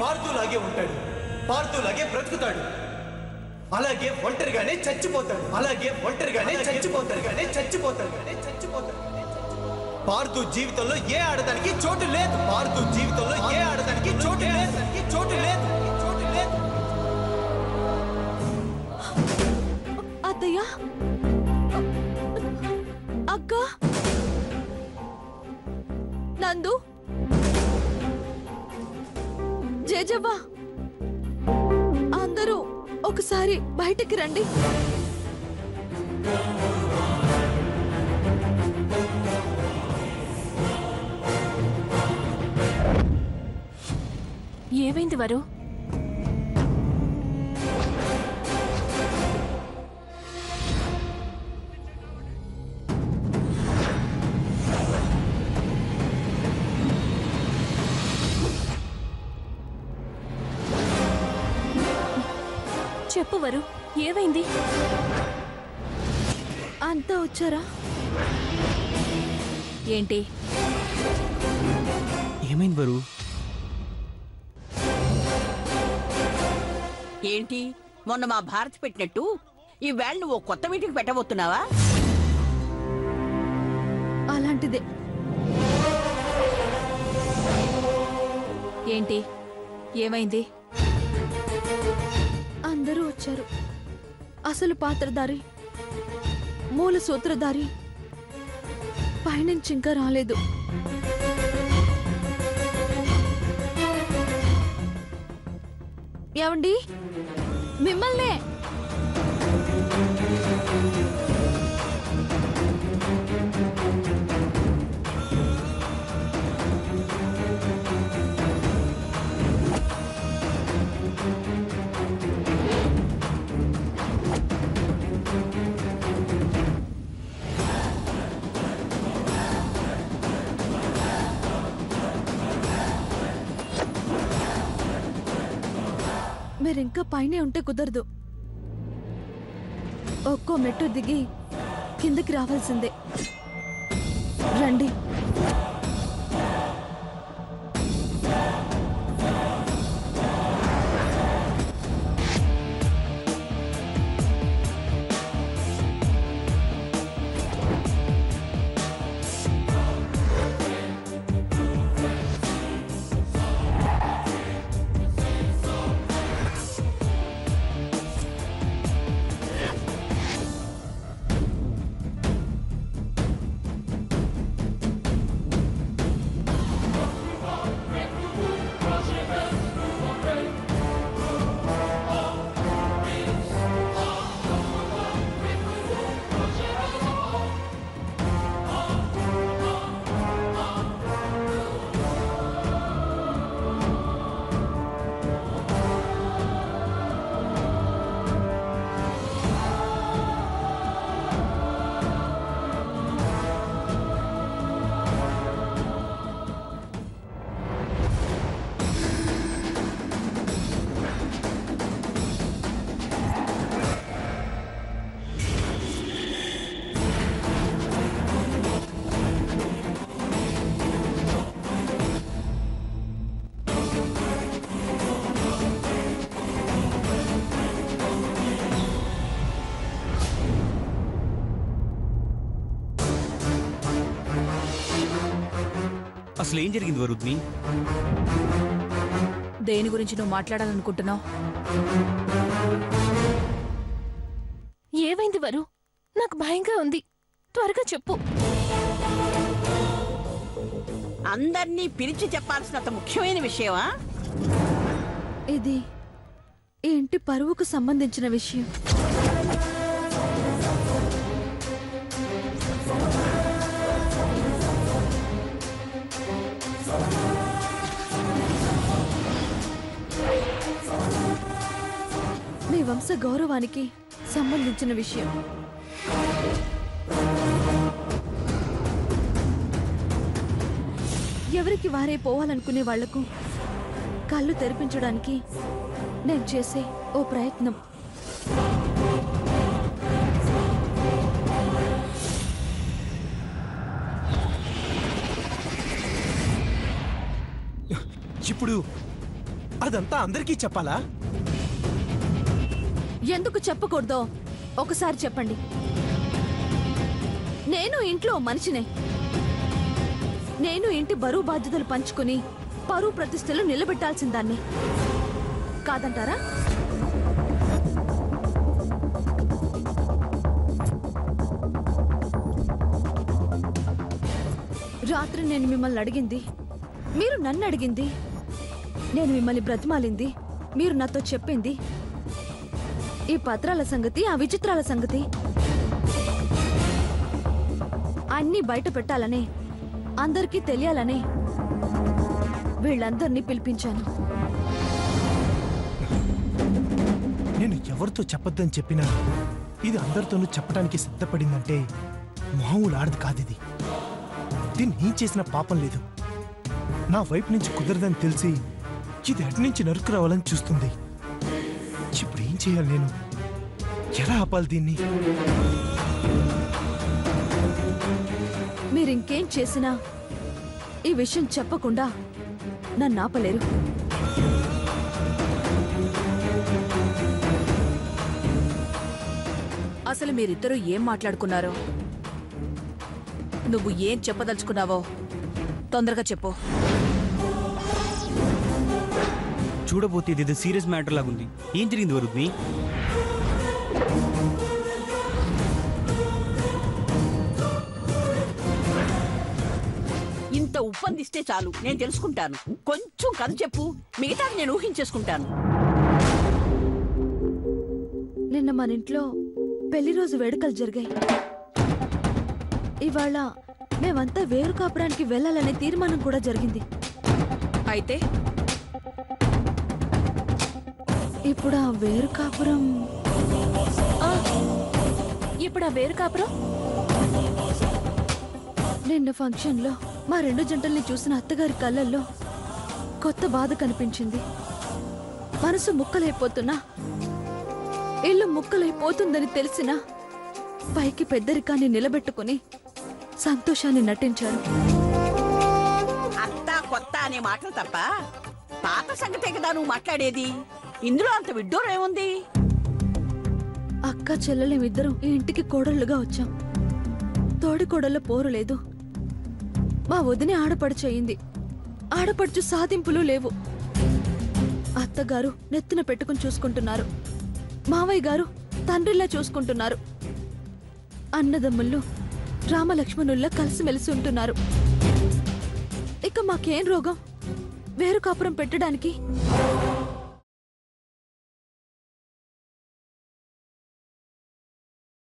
పార్థులాగే ఉంటాడు, పార్థులాగే బ్రతుకుతాడు, అలాగే ఒంటరిగానే చచ్చిపోతాడు, అలాగే ఒంటరిగానే చచ్చిపోతాడు. పార్థు జీవితంలో ఏ ఆడదానికి చోటు లేదు, పార్థు జీవితంలో ఏ ఆడదానికి చోటు లేదు. అత్తయ్య, అక్క, నందు, జేజవ్వ, అందరూ ఒకసారి బయటికి రండి. ఏమైంది వరు? చెప్పు వరు, ఏమైంది? అంతా వచ్చారా? ఏంటి ఏమైంది వరు? ఏంటి మొన్న మా భారత్ పెట్టినట్టు ఈవేళ నువ్వు కొత్త మీటింగ్ పెట్టబోతున్నావా? అలాంటిదే. ఏంటి ఏమైంది? అందరూ వచ్చారు. అసలు పాత్రధారి, మూల సూత్రధారి పైనుంచి ఇంకా రాలేదు. ఏమండి, మిమ్మల్నే. మీరింకా పైనే ఉంటే కుదరదు. ఒక్కో మెట్టు దిగి కిందకి రావాల్సిందే. రండి. అసలు ఏం జరిగింది వరుద్ని? దేని గురించి నువ్వు మాట్లాడాలనుకుంటున్నావు? ఏమైంది వరు? నాకు భయంగా ఉంది, త్వరగా చెప్పు. అందర్నీ పిలిచి చెప్పాల్సినంత ముఖ్యమైన విషయమా? ఇది ఈ ఇంటి పరువుకు సంబంధించిన విషయం. మీ వంశ గౌరవానికి సంబంధించిన విషయం. ఎవరికి వారే పోవాలనుకునే వాళ్లకు కళ్ళు తెరిపించడానికి నేను చేసే ఓ ప్రయత్నం. ఇప్పుడు అదంతా అందరికీ చెప్పాలా? ఎందుకు చెప్పకూడదో ఒకసారి చెప్పండి. నేను ఇంట్లో మనిషినే. నేను ఇంటి బరువు బాధ్యతలు పంచుకుని పరువు ప్రతిష్టలు నిలబెట్టాల్సిన దాన్ని కాదంటారా? రాత్రి నేను మిమ్మల్ని అడిగింది, మీరు నన్ను అడిగింది. నేను మిమ్మల్ని బ్రతిమాలింది, మీరు నాతో చెప్పింది. ఈ పత్రాల సంగతి, ఆ విచిత్రాల సంగతి అన్నీ బయట పెట్టాలనే, అందరికీ తెలియాలనే వీళ్ళందరినీ పిలిపించాను. నేను ఎవరితో చెప్పొద్దని చెప్పినా ఇది అందరితోనూ చెప్పడానికి సిద్ధపడిందంటే మామూలు ఆడది కాదిది. దీన్ని ఏం చేసిన పాపం లేదు. నా వైపు నుంచి కుదరదని తెలిసి ఇది అటు నుంచి నరుకు రావాలని చూస్తుంది. ఇప్పుడు ఏం చేయాలి నేను? ఎలా ఆపాలి దీన్ని? మీరింకేం చేసినా ఈ విషయం చెప్పకుండా నన్ను ఆపలేరు. అసలు మీరిద్దరూ ఏం మాట్లాడుకున్నారో, నువ్వు ఏం చెప్పదలుచుకున్నావో తొందరగా చెప్పు. చూడబోతే ఇది సీరియస్ మ్యాటర్ లాగుంది. ఏం జరిగింది వరుద్ని? ఇంత ఉప్పందిస్తే చాలు, నేను తెలుసుకుంటాను. కొంచెం కథ చెప్పు, మిగతాది నేను ఊహించేసుకుంటాను. నిన్న మన ఇంట్లో పెళ్లి రోజు వేడుకలు జరిగాయి. ఇవాళ మేమంతా వేరు కాపురానికి వెళ్ళాలనే తీర్మానం కూడా జరిగింది. అయితే ఇప్పుడు ఆ వేరు కాపురం ఇప్పుడు ఆ వేరు కాపురం నిన్న ఫంక్షన్లో మా రెండు జంటల్ని చూసిన అత్తగారి కళ్ళల్లో కొత్త బాధ కనిపించింది. మనసు ముక్కలైపోతున్నా, ఇల్లు ముక్కలైపోతుందని తెలిసినా పైకి పెద్దరికాన్ని నిలబెట్టుకుని సంతోషాన్ని నటించారు. అంతా కొత్త అనే మాటలు తప్ప పాత సంగతే కదా నువ్వు మాట్లాడేది. ఇందులో అంత విడ్డూరం ఏముంది? అక్క చెల్లెలేమిద్దరం ఈ ఇంటికి కోడళ్ళుగా వచ్చాం. తోడి కోడళ్ళ పోరు లేదు. మా వదినే ఆడపడుచు అయింది. ఆడపడుచు సాధింపులు లేవు. అత్తగారు నెత్తిన పెట్టుకుని చూసుకుంటున్నారు. మావయ్య గారు తండ్రిలా చూసుకుంటున్నారు. అన్నదమ్ముళ్ళు రామలక్ష్మణుల్లా కలిసిమెలిసి ఉంటున్నారు. ఇక మాకేం రోగం వేరు కాపురం పెట్టడానికి?